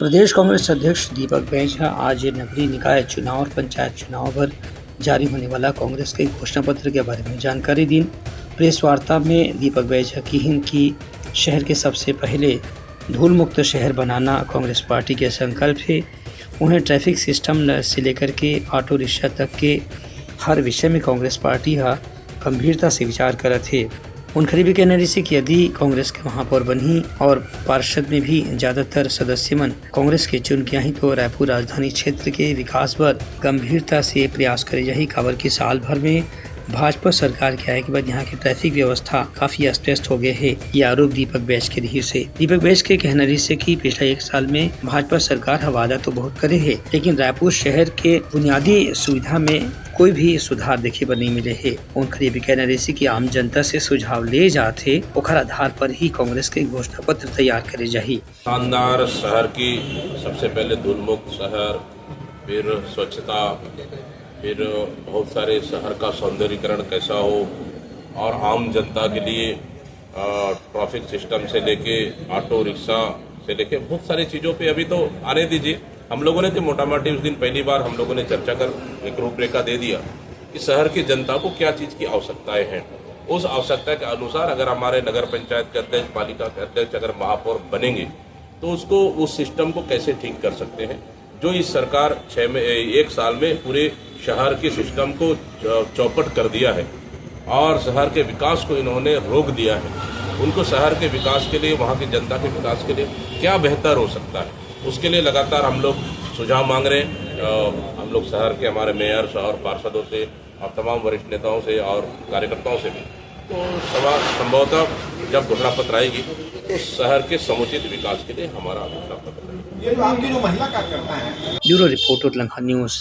प्रदेश कांग्रेस अध्यक्ष दीपक बैझा आज नगरीय निकाय चुनाव और पंचायत चुनाव पर जारी होने वाला कांग्रेस के घोषणा पत्र के बारे में जानकारी दी। प्रेस वार्ता में दीपक बैझा की हिंद की शहर के सबसे पहले धूल मुक्त शहर बनाना कांग्रेस पार्टी के संकल्प है। उन्हें ट्रैफिक सिस्टम से लेकर के ऑटो रिक्शा तक के हर विषय में कांग्रेस पार्टी गंभीरता से विचार करत है। उनखरी भी कहना रही कि यदि कांग्रेस के महापौर बनी और पार्षद में भी ज्यादातर सदस्य मन कांग्रेस के चुन के ही तो रायपुर राजधानी क्षेत्र के विकास पर गंभीरता से प्रयास करे जाही। काबर की साल भर में भाजपा सरकार के आए के बाद यहाँ की ट्रैफिक व्यवस्था काफी अस्त हो गए है। ये आरोप दीपक बैझ के रही से दीपक बैझ के कहना रही से कि पिछले एक साल में भाजपा सरकार वादा तो बहुत करे है, लेकिन रायपुर शहर के बुनियादी सुविधा में कोई भी सुधार देखे पर नहीं मिले है। उनखरी भी कहना रही कि आम जनता से सुझाव ले जाते ओखर आधार पर ही कांग्रेस के घोषणा पत्र तैयार करे जाही। शानदार शहर की सबसे पहले धूल मुक्त शहर, फिर स्वच्छता, फिर बहुत सारे शहर का सौंदर्यीकरण कैसा हो और आम जनता के लिए ट्रैफिक सिस्टम से लेके ऑटो रिक्शा से लेके बहुत सारी चीज़ों पे अभी तो आने दीजिए। हम लोगों ने तो मोटा मोटी उस दिन पहली बार हम लोगों ने चर्चा कर एक रूपरेखा दे दिया कि शहर की जनता को क्या चीज़ की आवश्यकताएं हैं। उस आवश्यकता के अनुसार अगर हमारे नगर पंचायत के अध्यक्ष, पालिका के अध्यक्ष अगर महापौर बनेंगे तो उसको उस सिस्टम को कैसे ठीक कर सकते हैं जो इस सरकार एक साल में पूरे शहर के सिस्टम को चौपट कर दिया है और शहर के विकास को इन्होंने रोक दिया है। उनको शहर के विकास के लिए, वहाँ की जनता के विकास के लिए क्या बेहतर हो सकता है, उसके लिए लगातार हम लोग सुझाव मांग रहे हैं। हम लोग शहर के हमारे मेयर और पार्षदों से और तमाम वरिष्ठ नेताओं से और कार्यकर्ताओं से भी, तो संभवतः जब घोषणा पत्र आएगी तो शहर के समुचित विकास के लिए हमारा घोषणा पत्र ये जो आपकी जो महिला कार्यकर्ता है। ब्यूरो रिपोर्ट उतलंखा न्यूज।